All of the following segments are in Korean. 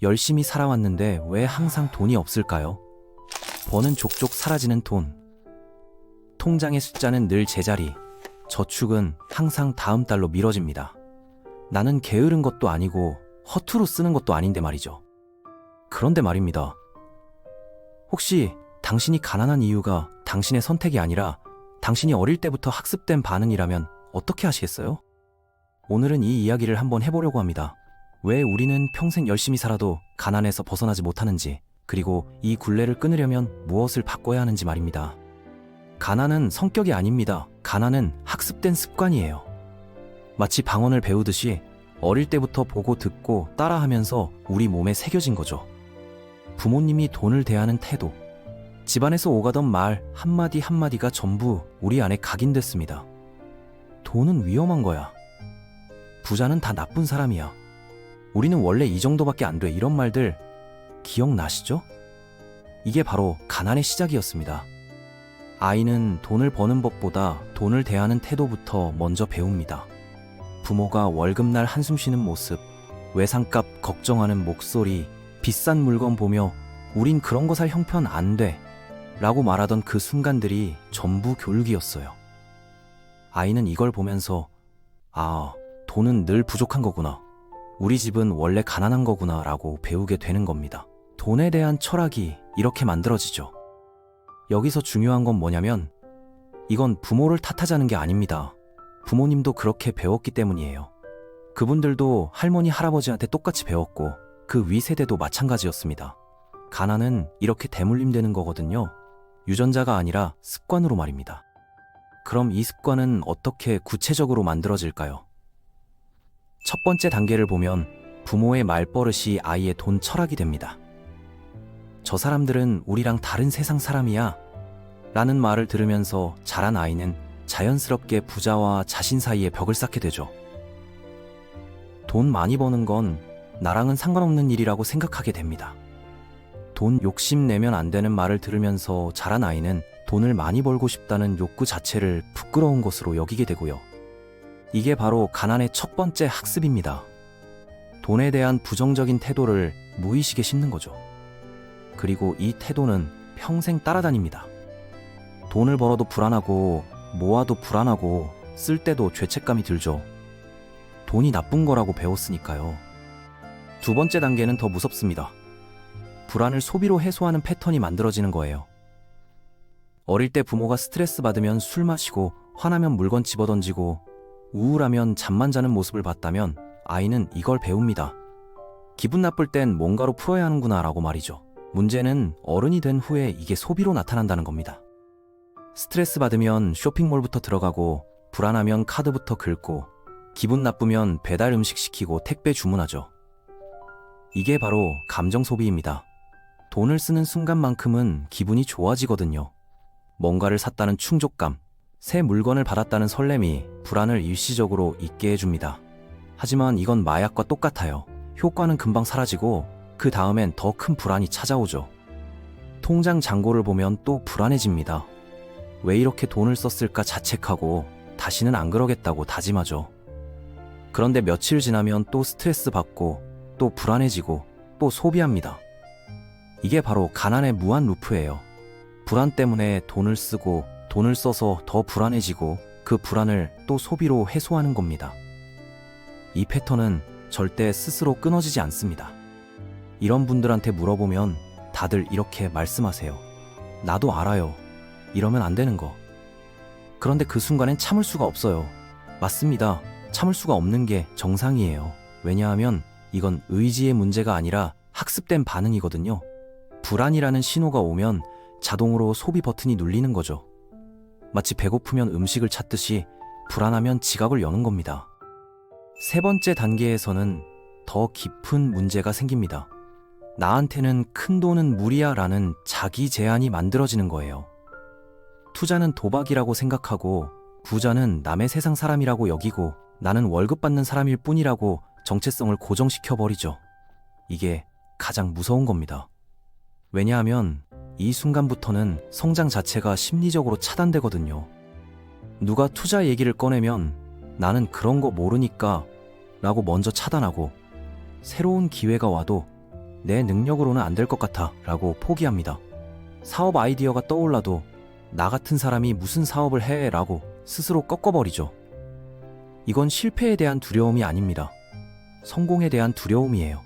열심히 살아왔는데 왜 항상 돈이 없을까요? 버는 족족 사라지는 돈. 통장의 숫자는 늘 제자리. 저축은 항상 다음 달로 미뤄집니다. 나는 게으른 것도 아니고 허투루 쓰는 것도 아닌데 말이죠. 그런데 말입니다. 혹시 당신이 가난한 이유가 당신의 선택이 아니라 당신이 어릴 때부터 학습된 반응이라면 어떻게 하시겠어요? 오늘은 이 이야기를 한번 해보려고 합니다. 왜 우리는 평생 열심히 살아도 가난에서 벗어나지 못하는지, 그리고 이 굴레를 끊으려면 무엇을 바꿔야 하는지 말입니다. 가난은 성격이 아닙니다. 가난은 학습된 습관이에요. 마치 방언을 배우듯이 어릴 때부터 보고 듣고 따라하면서 우리 몸에 새겨진 거죠. 부모님이 돈을 대하는 태도, 집안에서 오가던 말 한마디 한마디가 전부 우리 안에 각인됐습니다. 돈은 위험한 거야. 부자는 다 나쁜 사람이야. 우리는 원래 이 정도밖에 안 돼. 이런 말들 기억나시죠? 이게 바로 가난의 시작이었습니다. 아이는 돈을 버는 법보다 돈을 대하는 태도부터 먼저 배웁니다. 부모가 월급날 한숨 쉬는 모습, 외상값 걱정하는 목소리, 비싼 물건 보며 우린 그런 거 살 형편 안 돼 라고 말하던 그 순간들이 전부 교육이었어요. 아이는 이걸 보면서 돈은 늘 부족한 거구나. 우리 집은 원래 가난한 거구나 라고 배우게 되는 겁니다. 돈에 대한 철학이 이렇게 만들어지죠. 여기서 중요한 건 뭐냐면 이건 부모를 탓하자는 게 아닙니다. 부모님도 그렇게 배웠기 때문이에요. 그분들도 할머니, 할아버지한테 똑같이 배웠고 그 위 세대도 마찬가지였습니다. 가난은 이렇게 대물림되는 거거든요. 유전자가 아니라 습관으로 말입니다. 그럼 이 습관은 어떻게 구체적으로 만들어질까요? 첫 번째 단계를 보면 부모의 말버릇이 아이의 돈 철학이 됩니다. 저 사람들은 우리랑 다른 세상 사람이야 라는 말을 들으면서 자란 아이는 자연스럽게 부자와 자신 사이에 벽을 쌓게 되죠. 돈 많이 버는 건 나랑은 상관없는 일이라고 생각하게 됩니다. 돈 욕심내면 안 되는 말을 들으면서 자란 아이는 돈을 많이 벌고 싶다는 욕구 자체를 부끄러운 것으로 여기게 되고요. 이게 바로 가난의 첫 번째 학습입니다. 돈에 대한 부정적인 태도를 무의식에 심는 거죠. 그리고 이 태도는 평생 따라다닙니다. 돈을 벌어도 불안하고 모아도 불안하고 쓸 때도 죄책감이 들죠. 돈이 나쁜 거라고 배웠으니까요. 두 번째 단계는 더 무섭습니다. 불안을 소비로 해소하는 패턴이 만들어지는 거예요. 어릴 때 부모가 스트레스 받으면 술 마시고 화나면 물건 집어던지고 우울하면 잠만 자는 모습을 봤다면 아이는 이걸 배웁니다. 기분 나쁠 땐 뭔가로 풀어야 하는구나 라고 말이죠. 문제는 어른이 된 후에 이게 소비로 나타난다는 겁니다. 스트레스 받으면 쇼핑몰부터 들어가고 불안하면 카드부터 긁고 기분 나쁘면 배달 음식 시키고 택배 주문하죠. 이게 바로 감정 소비입니다. 돈을 쓰는 순간만큼은 기분이 좋아지거든요. 뭔가를 샀다는 충족감, 새 물건을 받았다는 설렘이 불안을 일시적으로 잊게 해줍니다. 하지만 이건 마약과 똑같아요. 효과는 금방 사라지고 그 다음엔 더 큰 불안이 찾아오죠. 통장 잔고를 보면 또 불안해집니다. 왜 이렇게 돈을 썼을까 자책하고 다시는 안 그러겠다고 다짐하죠. 그런데 며칠 지나면 또 스트레스 받고 또 불안해지고 또 소비합니다. 이게 바로 가난의 무한 루프예요. 불안 때문에 돈을 쓰고 돈을 써서 더 불안해지고 그 불안을 또 소비로 해소하는 겁니다. 이 패턴은 절대 스스로 끊어지지 않습니다. 이런 분들한테 물어보면 다들 이렇게 말씀하세요. 나도 알아요. 이러면 안 되는 거. 그런데 그 순간엔 참을 수가 없어요. 맞습니다. 참을 수가 없는 게 정상이에요. 왜냐하면 이건 의지의 문제가 아니라 학습된 반응이거든요. 불안이라는 신호가 오면 자동으로 소비 버튼이 눌리는 거죠. 마치 배고프면 음식을 찾듯이 불안하면 지갑을 여는 겁니다. 세 번째 단계에서는 더 깊은 문제가 생깁니다. 나한테는 큰 돈은 무리야 라는 자기 제한이 만들어지는 거예요. 투자는 도박이라고 생각하고 부자는 남의 세상 사람이라고 여기고 나는 월급 받는 사람일 뿐이라고 정체성을 고정시켜버리죠. 이게 가장 무서운 겁니다. 왜냐하면 이 순간부터는 성장 자체가 심리적으로 차단되거든요. 누가 투자 얘기를 꺼내면 나는 그런 거 모르니까 라고 먼저 차단하고 새로운 기회가 와도 내 능력으로는 안 될 것 같아 라고 포기합니다. 사업 아이디어가 떠올라도 나 같은 사람이 무슨 사업을 해 라고 스스로 꺾어버리죠. 이건 실패에 대한 두려움이 아닙니다. 성공에 대한 두려움이에요.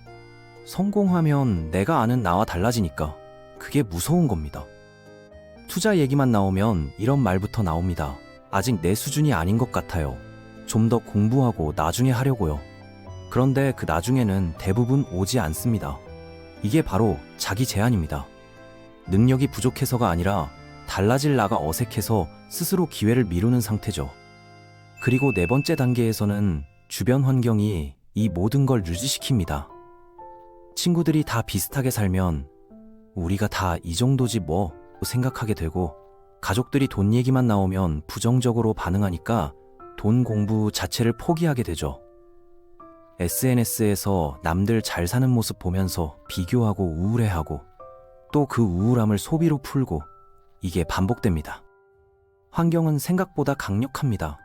성공하면 내가 아는 나와 달라지니까 그게 무서운 겁니다. 투자 얘기만 나오면 이런 말부터 나옵니다. 아직 내 수준이 아닌 것 같아요. 좀 더 공부하고 나중에 하려고요. 그런데 그 나중에는 대부분 오지 않습니다. 이게 바로 자기 제한입니다. 능력이 부족해서가 아니라 달라질 나가 어색해서 스스로 기회를 미루는 상태죠. 그리고 네 번째 단계에서는 주변 환경이 이 모든 걸 유지시킵니다. 친구들이 다 비슷하게 살면 우리가 다 이 정도지 뭐 생각하게 되고, 가족들이 돈 얘기만 나오면 부정적으로 반응하니까 돈 공부 자체를 포기하게 되죠. SNS에서 남들 잘 사는 모습 보면서 비교하고 우울해하고, 또 그 우울함을 소비로 풀고, 이게 반복됩니다. 환경은 생각보다 강력합니다.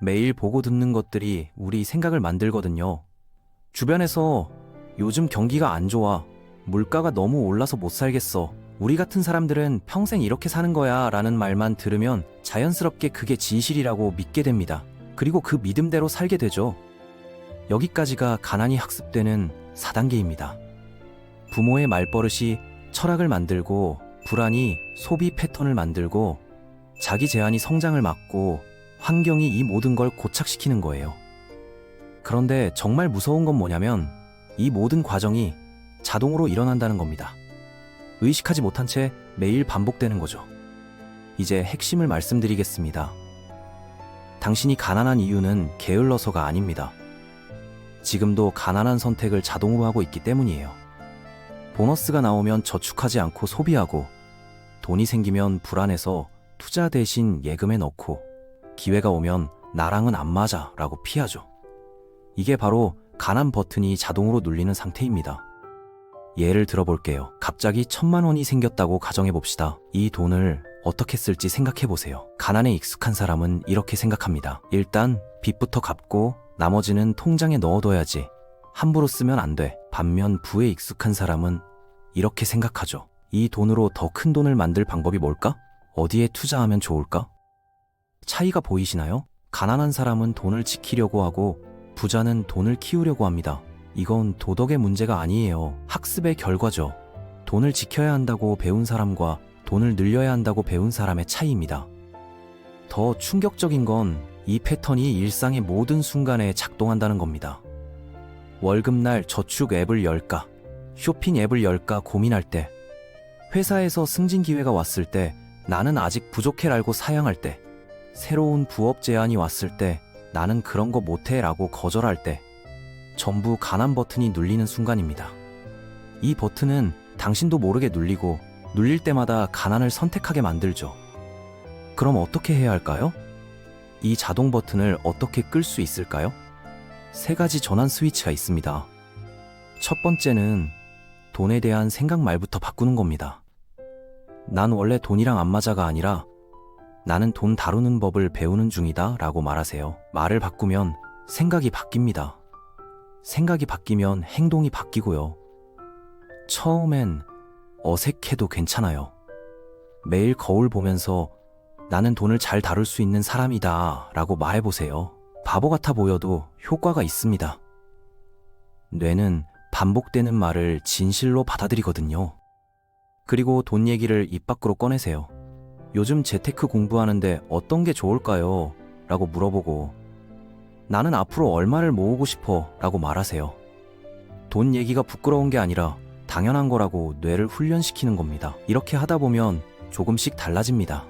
매일 보고 듣는 것들이 우리 생각을 만들거든요. 주변에서 요즘 경기가 안 좋아, 물가가 너무 올라서 못 살겠어, 우리 같은 사람들은 평생 이렇게 사는 거야 라는 말만 들으면 자연스럽게 그게 진실이라고 믿게 됩니다. 그리고 그 믿음대로 살게 되죠. 여기까지가 가난이 학습되는 4단계입니다. 부모의 말버릇이 철학을 만들고, 불안이 소비 패턴을 만들고, 자기 제한이 성장을 막고, 환경이 이 모든 걸 고착시키는 거예요. 그런데 정말 무서운 건 뭐냐면 이 모든 과정이 자동으로 일어난다는 겁니다. 의식하지 못한 채 매일 반복되는 거죠. 이제 핵심을 말씀드리겠습니다. 당신이 가난한 이유는 게을러서가 아닙니다. 지금도 가난한 선택을 자동으로 하고 있기 때문이에요. 보너스가 나오면 저축하지 않고 소비하고, 돈이 생기면 불안해서 투자 대신 예금에 넣고, 기회가 오면 나랑은 안 맞아 라고 피하죠. 이게 바로 가난 버튼이 자동으로 눌리는 상태입니다. 예를 들어볼게요. 갑자기 1,000만 원이 생겼다고 가정해봅시다. 이 돈을 어떻게 쓸지 생각해보세요. 가난에 익숙한 사람은 이렇게 생각합니다. 일단 빚부터 갚고 나머지는 통장에 넣어둬야지. 함부로 쓰면 안 돼. 반면 부에 익숙한 사람은 이렇게 생각하죠. 이 돈으로 더 큰 돈을 만들 방법이 뭘까? 어디에 투자하면 좋을까? 차이가 보이시나요? 가난한 사람은 돈을 지키려고 하고, 부자는 돈을 키우려고 합니다. 이건 도덕의 문제가 아니에요. 학습의 결과죠. 돈을 지켜야 한다고 배운 사람과 돈을 늘려야 한다고 배운 사람의 차이입니다. 더 충격적인 건 이 패턴이 일상의 모든 순간에 작동한다는 겁니다. 월급날 저축 앱을 열까, 쇼핑 앱을 열까 고민할 때, 회사에서 승진 기회가 왔을 때 나는 아직 부족해라고 사양할 때, 새로운 부업 제안이 왔을 때 나는 그런 거 못해 라고 거절할 때, 전부 가난 버튼이 눌리는 순간입니다. 이 버튼은 당신도 모르게 눌리고, 눌릴 때마다 가난을 선택하게 만들죠. 그럼 어떻게 해야 할까요? 이 자동 버튼을 어떻게 끌 수 있을까요? 3가지 전환 스위치가 있습니다. 첫 번째는 돈에 대한 생각 말부터 바꾸는 겁니다. 난 원래 돈이랑 안 맞아가 아니라 나는 돈 다루는 법을 배우는 중이다 라고 말하세요. 말을 바꾸면 생각이 바뀝니다. 생각이 바뀌면 행동이 바뀌고요. 처음엔 어색해도 괜찮아요. 매일 거울 보면서 나는 돈을 잘 다룰 수 있는 사람이다 라고 말해보세요. 바보 같아 보여도 효과가 있습니다. 뇌는 반복되는 말을 진실로 받아들이거든요. 그리고 돈 얘기를 입 밖으로 꺼내세요. 요즘 재테크 공부하는데 어떤 게 좋을까요? 라고 물어보고, 나는 앞으로 얼마를 모으고 싶어 라고 말하세요. 돈 얘기가 부끄러운 게 아니라 당연한 거라고 뇌를 훈련시키는 겁니다. 이렇게 하다 보면 조금씩 달라집니다.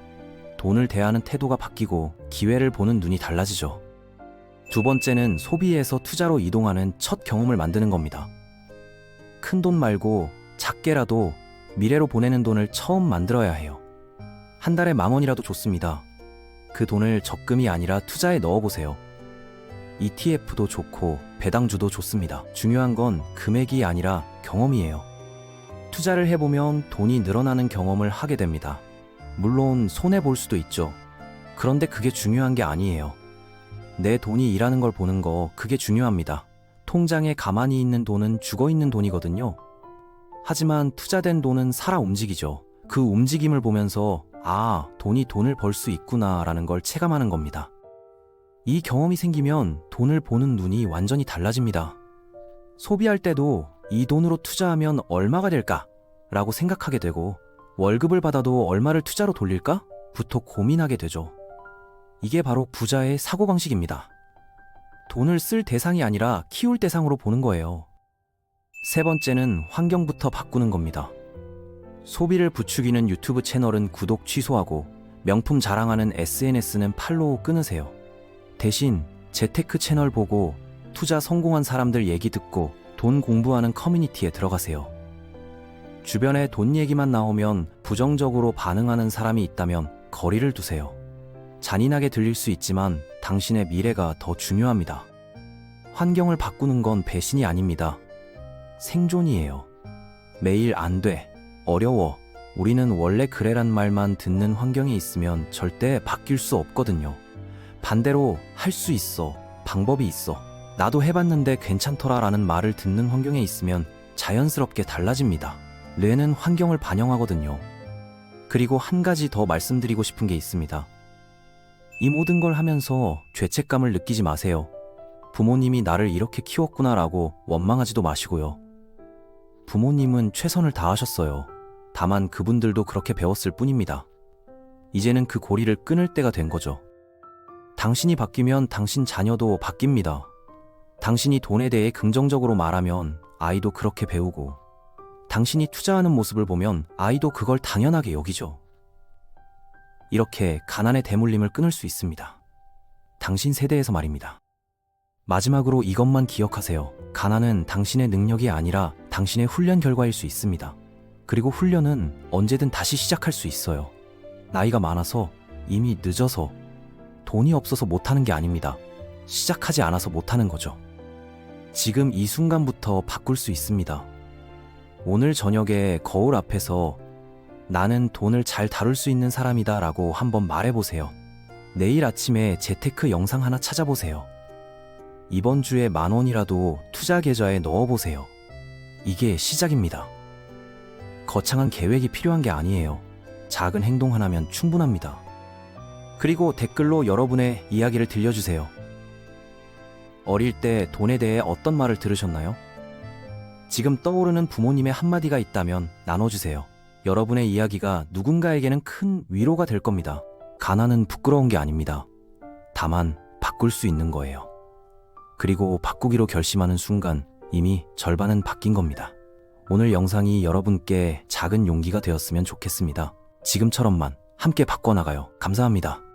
돈을 대하는 태도가 바뀌고 기회를 보는 눈이 달라지죠. 두 번째는 소비에서 투자로 이동하는 첫 경험을 만드는 겁니다. 큰 돈 말고 작게라도 미래로 보내는 돈을 처음 만들어야 해요. 한 달에 10,000원이라도 좋습니다. 그 돈을 적금이 아니라 투자에 넣어보세요. ETF도 좋고 배당주도 좋습니다. 중요한 건 금액이 아니라 경험이에요. 투자를 해보면 돈이 늘어나는 경험을 하게 됩니다. 물론 손해볼 수도 있죠. 그런데 그게 중요한 게 아니에요. 내 돈이 일하는 걸 보는 거, 그게 중요합니다. 통장에 가만히 있는 돈은 죽어있는 돈이거든요. 하지만 투자된 돈은 살아 움직이죠. 그 움직임을 보면서 아, 돈이 돈을 벌 수 있구나라는 걸 체감하는 겁니다. 이 경험이 생기면 돈을 보는 눈이 완전히 달라집니다. 소비할 때도 이 돈으로 투자하면 얼마가 될까? 라고 생각하게 되고 월급을 받아도 얼마를 투자로 돌릴까? 부터 고민하게 되죠. 이게 바로 부자의 사고방식입니다. 돈을 쓸 대상이 아니라 키울 대상으로 보는 거예요. 세 번째는 환경부터 바꾸는 겁니다. 소비를 부추기는 유튜브 채널은 구독 취소하고 명품 자랑하는 SNS는 팔로우 끊으세요. 대신 재테크 채널 보고 투자 성공한 사람들 얘기 듣고 돈 공부하는 커뮤니티에 들어가세요. 주변에 돈 얘기만 나오면 부정적으로 반응하는 사람이 있다면 거리를 두세요. 잔인하게 들릴 수 있지만 당신의 미래가 더 중요합니다. 환경을 바꾸는 건 배신이 아닙니다. 생존이에요. 매일 안 돼, 어려워, 우리는 원래 그래란 말만 듣는 환경에 있으면 절대 바뀔 수 없거든요. 반대로 할 수 있어, 방법이 있어, 나도 해봤는데 괜찮더라 라는 말을 듣는 환경에 있으면 자연스럽게 달라집니다. 뇌는 환경을 반영하거든요. 그리고 한 가지 더 말씀드리고 싶은 게 있습니다. 이 모든 걸 하면서 죄책감을 느끼지 마세요. 부모님이 나를 이렇게 키웠구나라고 원망하지도 마시고요. 부모님은 최선을 다하셨어요. 다만 그분들도 그렇게 배웠을 뿐입니다. 이제는 그 고리를 끊을 때가 된 거죠. 당신이 바뀌면 당신 자녀도 바뀝니다. 당신이 돈에 대해 긍정적으로 말하면 아이도 그렇게 배우고, 당신이 투자하는 모습을 보면 아이도 그걸 당연하게 여기죠. 이렇게 가난의 대물림을 끊을 수 있습니다. 당신 세대에서 말입니다. 마지막으로 이것만 기억하세요. 가난은 당신의 능력이 아니라 당신의 훈련 결과일 수 있습니다. 그리고 훈련은 언제든 다시 시작할 수 있어요. 나이가 많아서, 이미 늦어서, 돈이 없어서 못하는 게 아닙니다. 시작하지 않아서 못하는 거죠. 지금 이 순간부터 바꿀 수 있습니다. 오늘 저녁에 거울 앞에서 나는 돈을 잘 다룰 수 있는 사람이다 라고 한번 말해보세요. 내일 아침에 재테크 영상 하나 찾아보세요. 이번 주에 10,000원이라도 투자 계좌에 넣어보세요. 이게 시작입니다. 거창한 계획이 필요한 게 아니에요. 작은 행동 하나면 충분합니다. 그리고 댓글로 여러분의 이야기를 들려주세요. 어릴 때 돈에 대해 어떤 말을 들으셨나요? 지금 떠오르는 부모님의 한마디가 있다면 나눠주세요. 여러분의 이야기가 누군가에게는 큰 위로가 될 겁니다. 가난은 부끄러운 게 아닙니다. 다만 바꿀 수 있는 거예요. 그리고 바꾸기로 결심하는 순간 이미 절반은 바뀐 겁니다. 오늘 영상이 여러분께 작은 용기가 되었으면 좋겠습니다. 지금처럼만 함께 바꿔나가요. 감사합니다.